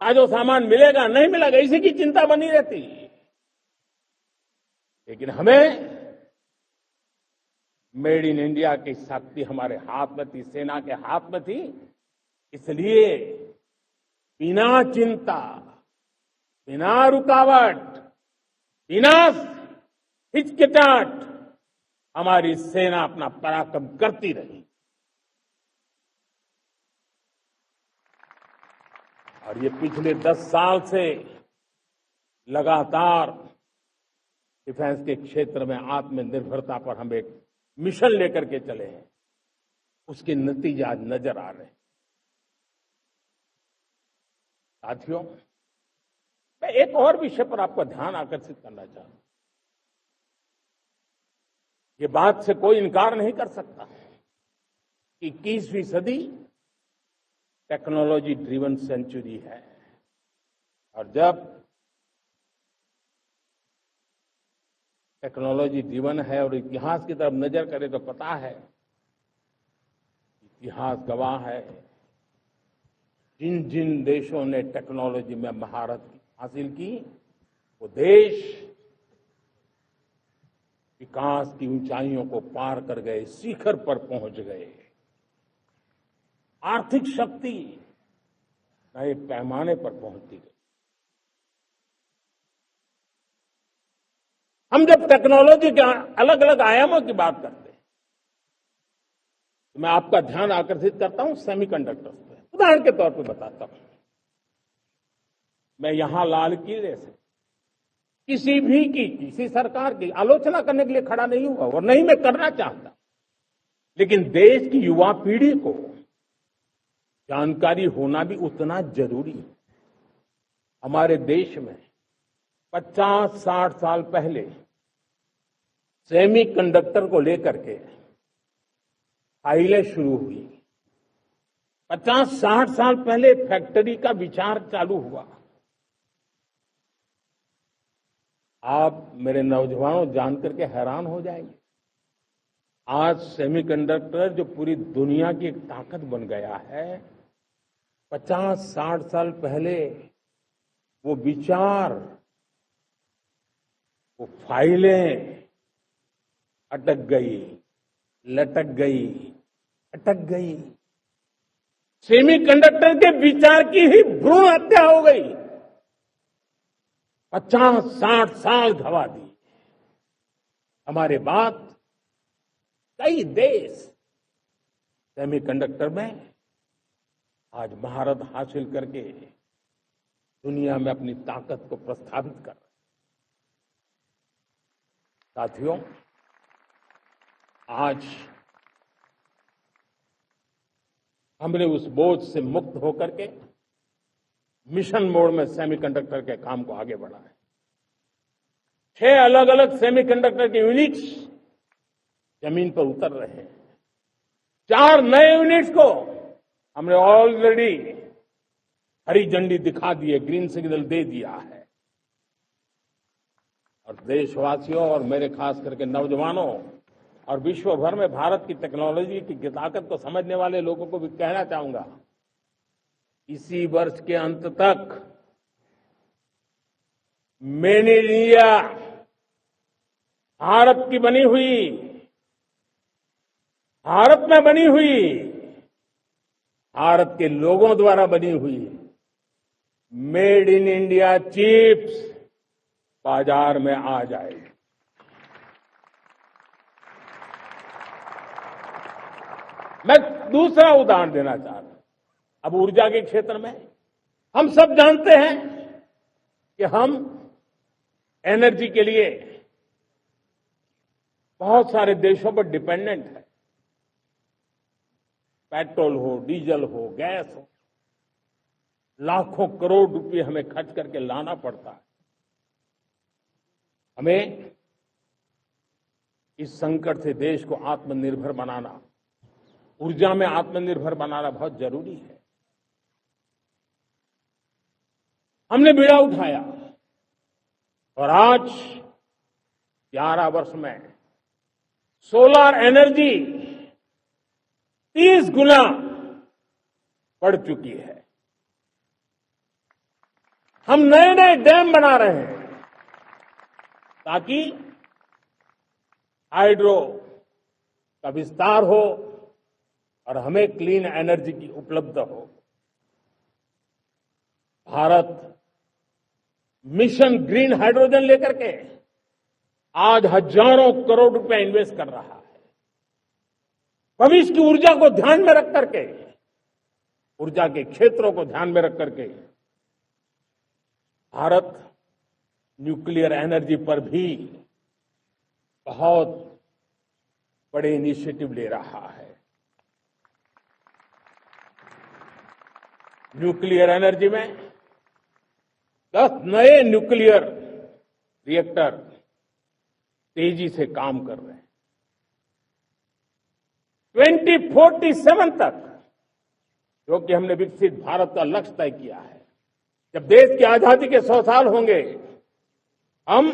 साजो सामान मिलेगा नहीं मिलेगा इसी की चिंता बनी रहती। लेकिन हमें मेड इन इंडिया की शक्ति हमारे हाथ में थी, सेना के हाथ में थी, इसलिए बिना चिंता, बिना रुकावट, बिना हिचकिचाहट हमारी सेना अपना पराक्रम करती रही। और ये पिछले 10 साल से लगातार डिफेंस के क्षेत्र में आत्मनिर्भरता पर हम एक मिशन लेकर के चले हैं, उसके नतीजे आज नजर आ रहे हैं। साथियों, मैं एक और विषय पर आपका ध्यान आकर्षित करना चाहता हूं। ये बात से कोई इनकार नहीं कर सकता कि 21वीं सदी टेक्नोलॉजी ड्रिवन सेंचुरी है। और जब टेक्नोलॉजी ड्रिवन है और इतिहास की तरफ नजर करें तो पता है, इतिहास गवाह है, जिन जिन देशों ने टेक्नोलॉजी में महारत हासिल की वो देश विकास की ऊंचाइयों को पार कर गए, शिखर पर पहुंच गए। आर्थिक शक्ति नए पैमाने पर पहुंचती गई। हम जब टेक्नोलॉजी के अलग अलग आयामों की बात करते हैं तो मैं आपका ध्यान आकर्षित करता हूं सेमीकंडक्टर्स पे। उदाहरण के तौर पर बताता हूं, मैं यहां लाल किले से किसी सरकार की आलोचना करने के लिए खड़ा नहीं हुआ और नहीं मैं करना चाहता, लेकिन देश की युवा पीढ़ी को जानकारी होना भी उतना जरूरी है। हमारे देश में 50-60 साल पहले सेमीकंडक्टर को लेकर के फाइलें शुरू हुई। 50-60 साल पहले फैक्ट्री का विचार चालू हुआ। आप मेरे नौजवानों जानकर के हैरान हो जाएंगे, आज सेमीकंडक्टर जो पूरी दुनिया की एक ताकत बन गया है, 50-60 साल पहले वो विचार, वो फाइलें अटक गई, लटक गई, अटक गई। सेमीकंडक्टर के विचार की ही भ्रूण हत्या हो गई। 50-60 साल गवा दी। हमारे बाद कई देश सेमीकंडक्टर में आज महारत हासिल करके दुनिया में अपनी ताकत को प्रस्थापित कर रहे हैं। साथियों, आज हमने उस बोझ से मुक्त होकर के मिशन मोड में सेमीकंडक्टर के काम को आगे बढ़ाया है। 6 अलग अलग सेमीकंडक्टर के यूनिट्स जमीन पर उतर रहे हैं। 4 नए यूनिट्स को हमने ऑलरेडी हरी झंडी दिखा दी है, ग्रीन सिग्नल दे दिया है। और देशवासियों और मेरे खास करके नौजवानों और विश्व भर में भारत की टेक्नोलॉजी की ताकत को समझने वाले लोगों को भी कहना चाहूंगा, इसी वर्ष के अंत तक मेड इन इंडिया भारत की बनी हुई, भारत में बनी हुई, भारत के लोगों द्वारा बनी हुई मेड इन इंडिया चिप्स बाजार में आ जाएगी। मैं दूसरा उदाहरण देना चाहता हूं। अब ऊर्जा के क्षेत्र में हम सब जानते हैं कि हम एनर्जी के लिए बहुत सारे देशों पर डिपेंडेंट है। पेट्रोल हो, डीजल हो, गैस हो, लाखों करोड़ रुपए हमें खर्च करके लाना पड़ता है। हमें इस संकट से देश को आत्मनिर्भर बनाना, ऊर्जा में आत्मनिर्भर बनाना बहुत जरूरी है। हमने बीड़ा उठाया और आज 11 वर्ष में सोलर एनर्जी 30 गुना बढ़ चुकी है। हम नए नए डैम बना रहे हैं ताकि हाइड्रो का विस्तार हो और हमें क्लीन एनर्जी की उपलब्ध हो। भारत मिशन ग्रीन हाइड्रोजन लेकर के आज हजारों करोड़ रुपए इन्वेस्ट कर रहा है। भविष्य की ऊर्जा को ध्यान में रख करके, ऊर्जा के क्षेत्रों को ध्यान में रख करके भारत न्यूक्लियर एनर्जी पर भी बहुत बड़े इनिशिएटिव ले रहा है। न्यूक्लियर एनर्जी में 10 नए न्यूक्लियर रिएक्टर तेजी से काम कर रहे हैं। 2047 तक, जो कि हमने विकसित भारत का लक्ष्य तय किया है, जब देश की आजादी के 100 साल होंगे, हम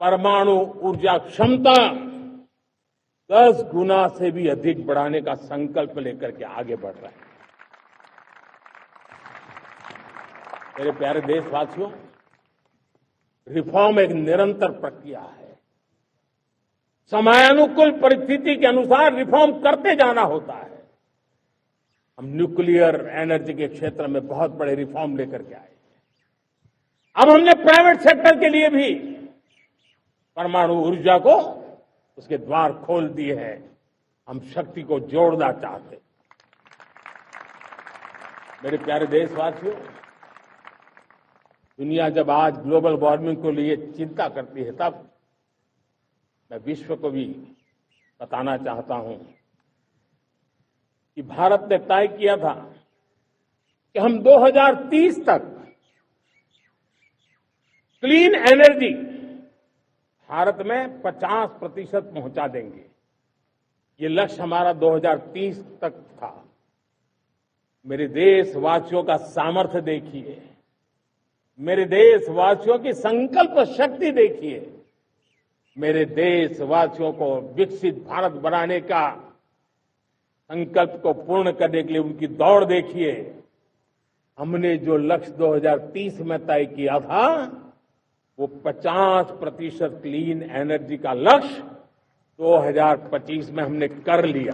परमाणु ऊर्जा क्षमता 10 गुना से भी अधिक बढ़ाने का संकल्प लेकर के आगे बढ़ रहे हैं। मेरे प्यारे देशवासियों, रिफॉर्म एक निरंतर प्रक्रिया है। समयानुकूल परिस्थिति के अनुसार रिफॉर्म करते जाना होता है। हम न्यूक्लियर एनर्जी के क्षेत्र में बहुत बड़े रिफॉर्म लेकर के आए। अब हमने प्राइवेट सेक्टर के लिए भी परमाणु ऊर्जा को उसके द्वार खोल दिए हैं। हम शक्ति को जोड़ना चाहते। मेरे प्यारे देशवासियों, दुनिया जब आज ग्लोबल वार्मिंग को लिए चिंता करती है, तब मैं विश्व को भी बताना चाहता हूं कि भारत ने तय किया था कि हम 2030 तक क्लीन एनर्जी भारत में 50% पहुंचा देंगे। ये लक्ष्य हमारा 2030 तक था। मेरे देशवासियों का सामर्थ्य देखिए, मेरे देशवासियों की संकल्प शक्ति देखिए, मेरे देशवासियों को विकसित भारत बनाने का संकल्प को पूर्ण करने के लिए उनकी दौड़ देखिए। हमने जो लक्ष्य 2030 में तय किया था, वो 50% क्लीन एनर्जी का लक्ष्य 2025 में हमने कर लिया।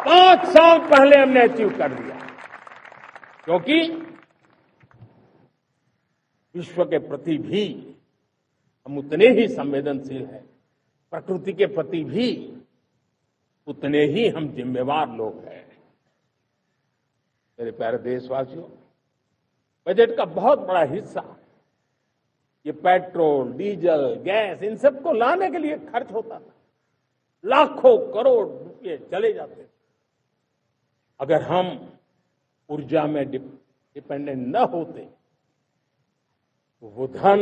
5 साल पहले हमने अचीव कर लिया, क्योंकि विश्व के प्रति भी हम उतने ही संवेदनशील हैं, प्रकृति के प्रति भी उतने ही हम जिम्मेवार लोग हैं। मेरे प्यारे देशवासियों, बजट का बहुत बड़ा हिस्सा ये पेट्रोल, डीजल, गैस, इन सबको लाने के लिए खर्च होता था। लाखों करोड़ रुपए चले जाते थे। अगर हम ऊर्जा में डिपेंडेंट न होते तो वो धन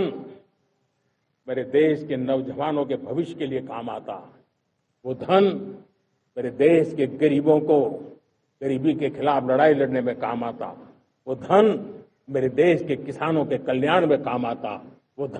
मेरे देश के नौजवानों के भविष्य के लिए काम आता। वो धन मेरे देश के गरीबों को गरीबी के खिलाफ लड़ाई लड़ने में काम आता। वो धन मेरे देश के किसानों के कल्याण में काम आता। वो धन